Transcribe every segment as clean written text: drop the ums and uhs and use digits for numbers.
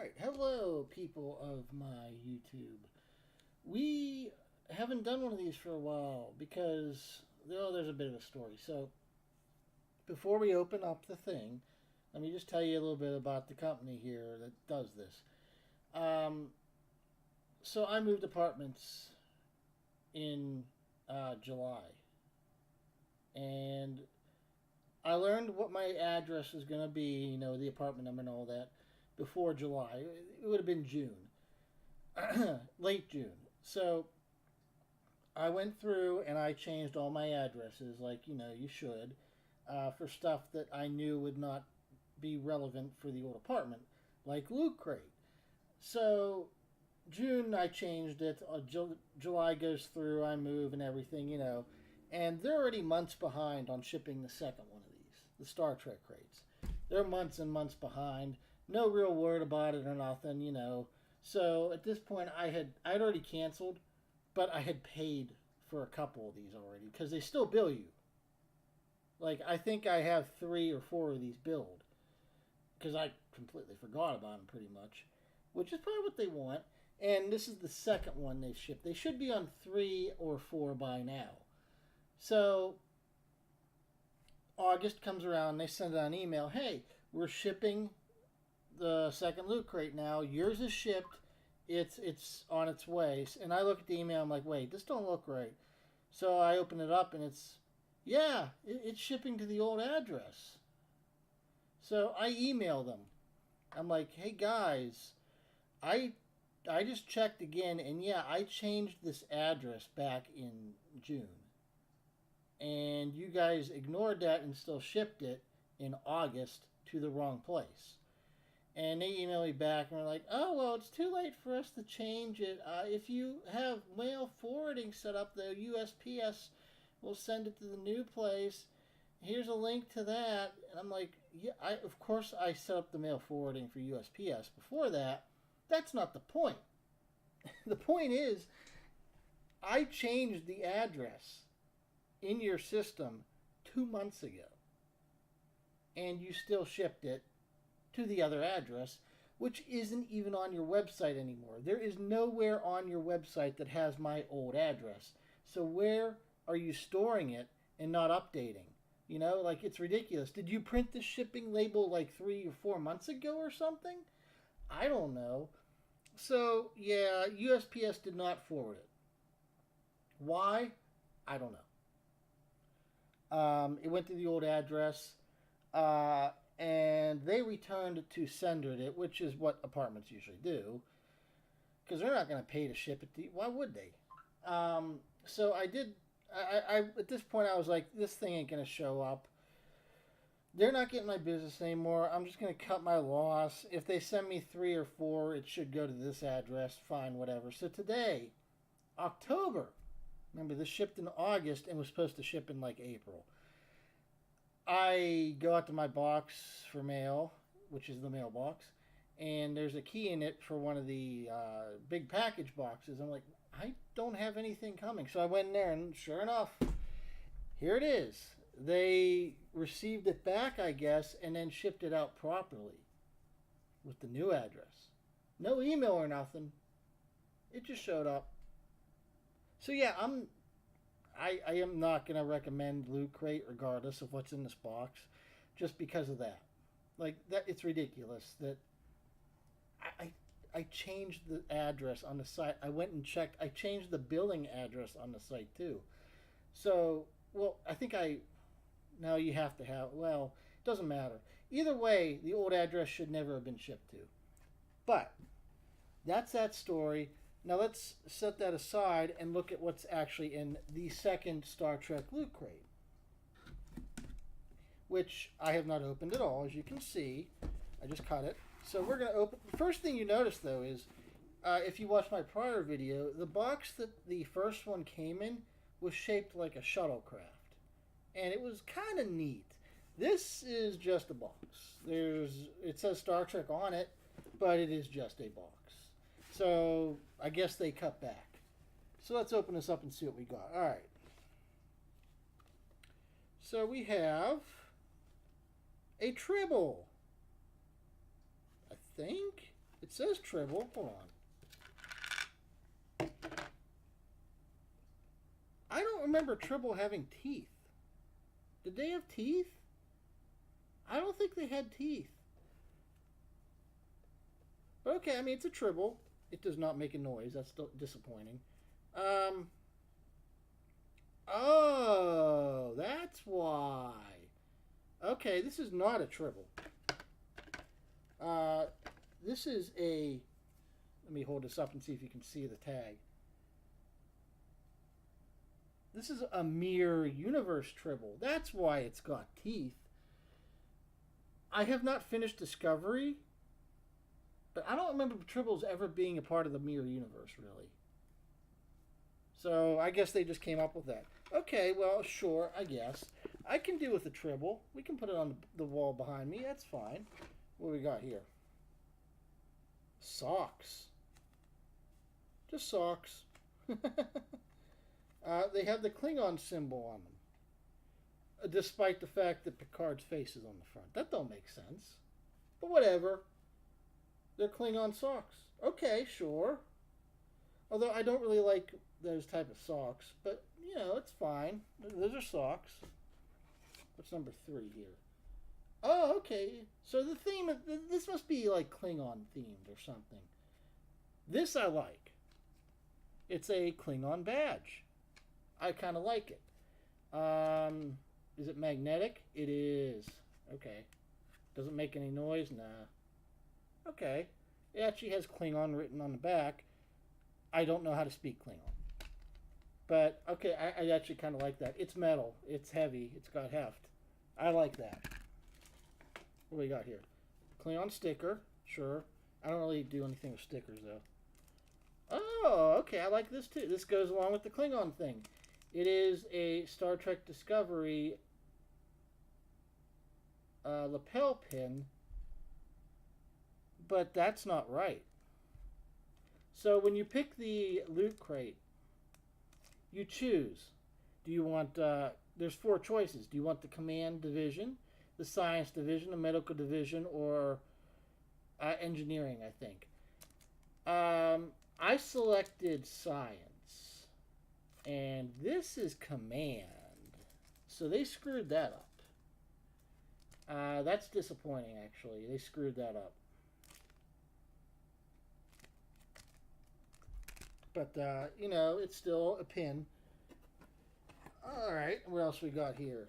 Alright, hello people of my YouTube. We haven't done one of these for a while because there's a bit of a story. So, before we open up the thing, let me just tell you a little bit about the company here that does this. Um, so, I moved apartments in July, and I learned what my address is going to be, the apartment number and all that, before July. It would have been June. Late June. So I went through and I changed all my addresses, like you should, for stuff that I knew would not be relevant for the old apartment, like Lootcrate. So June I changed it. July goes through, I move and everything, and they're already months behind on shipping the second one of these, the Star Trek crates. They're months and months behind. No real word about it or nothing. So at this point, I'd already canceled, but I had paid for a couple of these already because they still bill you. Like I think I have 3 or 4 of these billed because I completely forgot about them pretty much, which is probably what they want. And this is the second one they've shipped. They should be on 3 or 4 by now. So August comes around, they send out an email. Hey, we're shipping the second loot crate now. Yours is shipped. It's on its way. And I look at the email. I'm like, wait, this don't look right. So I open it up and it's shipping to the old address. So I email them. I'm like, hey guys, I I just checked again, and yeah, I changed this address back in June, and you guys ignored that and still shipped it in August to the wrong place. And they emailed me back and were like, oh, well, it's too late for us to change it. If you have mail forwarding set up, the USPS will send it to the new place. Here's a link to that. And I'm like, yeah, of course I set up the mail forwarding for USPS before that. That's not the point. The point is, I changed the address in your system 2 months ago, and you still shipped it to the other address, which isn't even on your website anymore. There is nowhere on your website that has my old address. So where are you storing it and not updating? Like, it's ridiculous. Did you print the shipping label like 3 or 4 months ago or something? I don't know. So, yeah, USPS did not forward it. Why? I don't know. It went to the old address. And they returned to sendered it, which is what apartments usually do, because they're not going to pay to ship it to you. Why would they? So I did. I at this point I was like, this thing ain't going to show up. They're not getting my business anymore. I'm just going to cut my loss. If they send me 3 or 4, it should go to this address. Fine, whatever. So today, October. Remember, this shipped in August and was supposed to ship in like April. I go out to my box for mail, which is the mailbox, and there's a key in it for one of the big package boxes. I'm like, I don't have anything coming. So I went in there, and sure enough, here it is. They received it back, I guess, and then shipped it out properly with the new address. No email or nothing. It just showed up. So yeah, I am not going to recommend Loot Crate regardless of what's in this box, just because of that. Like, that, it's ridiculous that I changed the address on the site. I went and checked. I changed the billing address on the site too. So, well, I think now you have to have, well, it doesn't matter. Either way, the old address should never have been shipped to. But that's that story. Now let's set that aside and look at what's actually in the second Star Trek Loot Crate, which I have not opened at all, as you can see. I just cut it. So we're going to open. The first thing you notice, though, is if you watch my prior video, the box that the first one came in was shaped like a shuttlecraft, and it was kind of neat. This is just a box. It says Star Trek on it, but it is just a box. So I guess they cut back. So let's open this up and see what we got. All right. So we have a Tribble. I think. It says Tribble. Hold on. I don't remember Tribble having teeth. Did they have teeth? I don't think they had teeth. But okay, I mean, it's a Tribble. It does not make a noise. That's still disappointing. Oh, that's why. Okay, this is not a Tribble. This is a... Let me hold this up and see if you can see the tag. This is a Mirror Universe Tribble. That's why it's got teeth. I have not finished Discovery, but I don't remember Tribbles ever being a part of the Mirror Universe, really. So I guess they just came up with that. Okay, well, sure, I guess. I can do with a Tribble. We can put it on the wall behind me. That's fine. What do we got here? Socks. Just socks. They have the Klingon symbol on them, despite the fact that Picard's face is on the front. That don't make sense. But whatever. They're Klingon socks. Okay, sure. Although I don't really like those type of socks, but you know, it's fine. Those are socks. What's number 3 here? Oh, okay. So the theme of this must be like Klingon themed or something. This I like. It's a Klingon badge. I kind of like it. Is it magnetic? It is. Okay. Doesn't make any noise? Nah. Okay. It actually has Klingon written on the back. I don't know how to speak Klingon. But, okay, I actually kind of like that. It's metal. It's heavy. It's got heft. I like that. What do we got here? Klingon sticker. Sure. I don't really do anything with stickers, though. Oh, okay. I like this, too. This goes along with the Klingon thing. It is a Star Trek Discovery lapel pin, but that's not right. So when you pick the Loot Crate, you choose. Do you want, there's 4 choices. Do you want the Command Division, the Science Division, the Medical Division, or Engineering, I think. I selected Science. And this is Command. So they screwed that up. That's disappointing, actually. They screwed that up. But, you know, it's still a pin. Alright, what else we got here?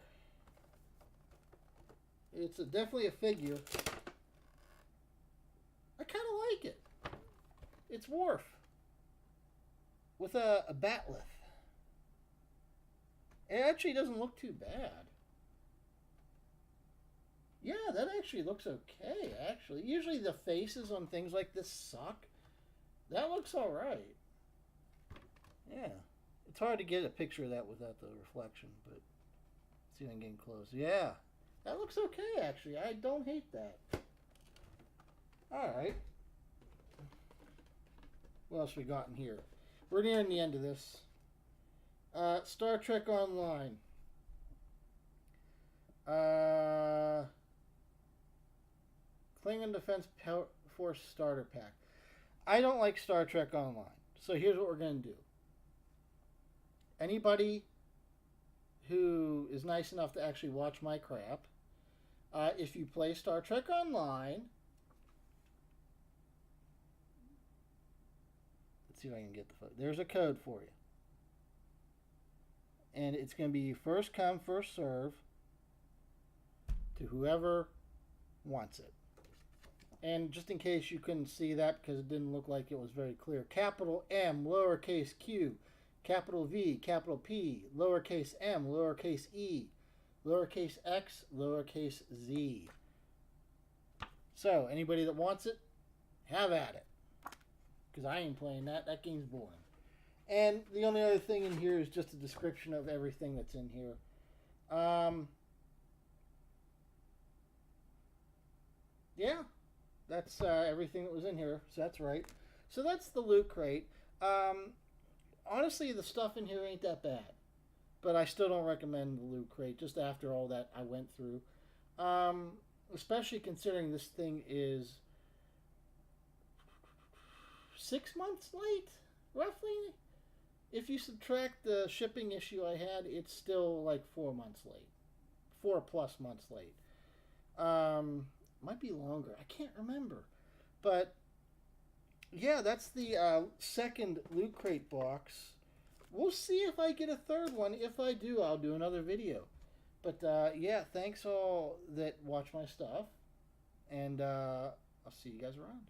It's definitely a figure. I kind of like it. It's Worf. With a batleth. It actually doesn't look too bad. Yeah, that actually looks okay, actually. Usually the faces on things like this suck. That looks alright. Yeah. It's hard to get a picture of that without the reflection, but let's see if I can get close. Yeah. That looks okay, actually. I don't hate that. Alright. What else we got in here? We're nearing the end of this. Star Trek Online. Klingon Defense Force Starter Pack. I don't like Star Trek Online. So here's what we're going to do. Anybody who is nice enough to actually watch my crap, if you play Star Trek Online, let's see if I can get the photo. There's a code for you. And it's going to be first come, first serve to whoever wants it. And just in case you couldn't see that because it didn't look like it was very clear, capital M, lowercase q, capital V, capital P, lowercase m, lowercase e, lowercase x, lowercase z. So, anybody that wants it, have at it. Because I ain't playing that. That game's boring. And the only other thing in here is just a description of everything that's in here. Yeah, that's everything that was in here. So that's right. So that's the Loot Crate. Honestly, the stuff in here ain't that bad. But I still don't recommend the Loot Crate just after all that I went through. Especially considering this thing is 6 months late, roughly. If you subtract the shipping issue I had, it's still like 4 months late, 4+ months late. Might be longer. I can't remember, but yeah, that's the second Loot Crate box. We'll see if I get a third one. If I do, I'll do another video. But yeah, thanks all that watch my stuff, and I'll see you guys around.